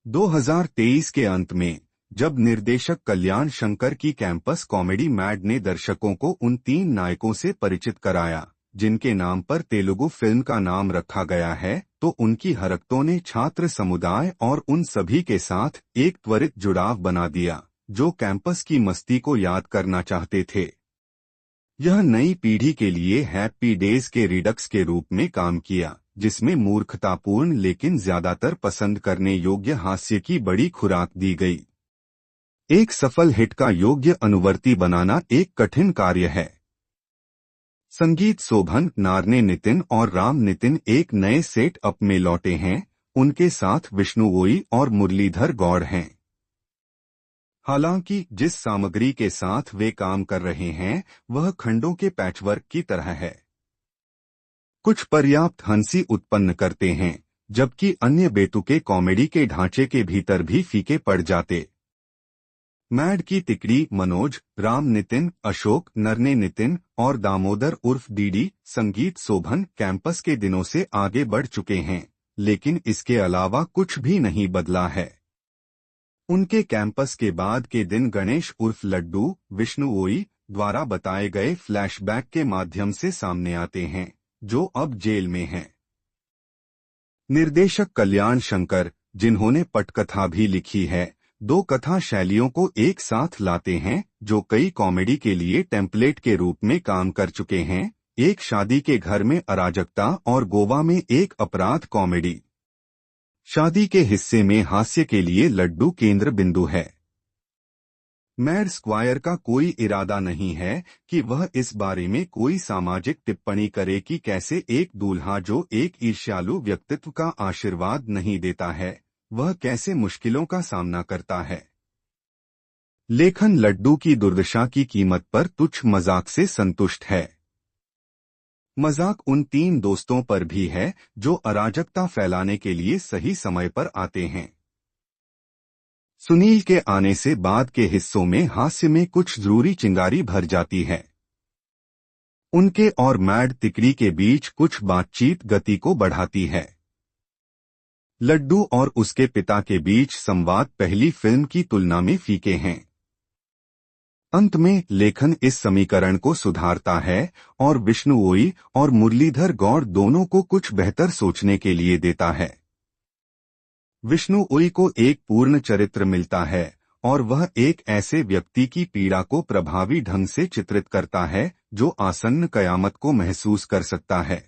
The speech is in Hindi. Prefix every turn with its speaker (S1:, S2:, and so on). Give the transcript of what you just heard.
S1: 2023 के अंत में जब निर्देशक कल्याण शंकर की कैंपस कॉमेडी मैड ने दर्शकों को उन 3 नायकों से परिचित कराया जिनके नाम पर तेलुगु फिल्म का नाम रखा गया है, तो उनकी हरकतों ने छात्र समुदाय और उन सभी के साथ एक त्वरित जुड़ाव बना दिया जो कैंपस की मस्ती को याद करना चाहते थे। यह नई पीढ़ी के लिए हैप्पी डेज के रिडक्स के रूप में काम किया, जिसमें मूर्खतापूर्ण लेकिन ज्यादातर पसंद करने योग्य हास्य की बड़ी खुराक दी गई। एक सफल हिट का योग्य अनुवर्ती बनाना एक कठिन कार्य है। संगीत शोभन, नारने नितिन और राम नितिन एक नए सेट अप में लौटे हैं। उनके साथ विष्णु ओई और मुरलीधर गौड़ हैं। हालांकि जिस सामग्री के साथ वे काम कर रहे हैं वह खंडों के पैचवर्क की तरह है। कुछ पर्याप्त हंसी उत्पन्न करते हैं जबकि अन्य बेतुके कॉमेडी के ढांचे के भीतर भी फीके पड़ जाते। मैड की तिकड़ी मनोज, राम नितिन, अशोक, नरने नितिन और दामोदर उर्फ डीडी संगीत शोभन कैंपस के दिनों से आगे बढ़ चुके हैं, लेकिन इसके अलावा कुछ भी नहीं बदला है। उनके कैंपस के बाद के दिन गणेश उर्फ लड्डू, विष्णु ओई द्वारा बताए गए फ्लैशबैक के माध्यम से सामने आते हैं, जो अब जेल में हैं। निर्देशक कल्याण शंकर, जिन्होंने पटकथा भी लिखी है, 2 कथा शैलियों को एक साथ लाते हैं जो कई कॉमेडी के लिए टेम्पलेट के रूप में काम कर चुके हैं। एक शादी के घर में अराजकता और गोवा में एक अपराध कॉमेडी। शादी के हिस्से में हास्य के लिए लड्डू केंद्र बिंदु है। मैड स्क्वायर का कोई इरादा नहीं है कि वह इस बारे में कोई सामाजिक टिप्पणी करे कि कैसे एक दूल्हा जो एक ईर्ष्यालु व्यक्तित्व का आशीर्वाद नहीं देता है, वह कैसे मुश्किलों का सामना करता है। लेखन लड्डू की दुर्दशा की कीमत पर तुच्छ मजाक से संतुष्ट है। मजाक उन 3 दोस्तों पर भी है जो अराजकता फैलाने के लिए सही समय पर आते हैं। सुनील के आने से बाद के हिस्सों में हास्य में कुछ जरूरी चिंगारी भर जाती है। उनके और मैड तिकड़ी के बीच कुछ बातचीत गति को बढ़ाती है। लड्डू और उसके पिता के बीच संवाद पहली फिल्म की तुलना में फीके हैं। अंत में लेखन इस समीकरण को सुधारता है और विष्णु ओई और मुरलीधर गौड़ दोनों को कुछ बेहतर सोचने के लिए देता है। विष्णु ओई को एक पूर्ण चरित्र मिलता है और वह एक ऐसे व्यक्ति की पीड़ा को प्रभावी ढंग से चित्रित करता है जो आसन्न कयामत को महसूस कर सकता है।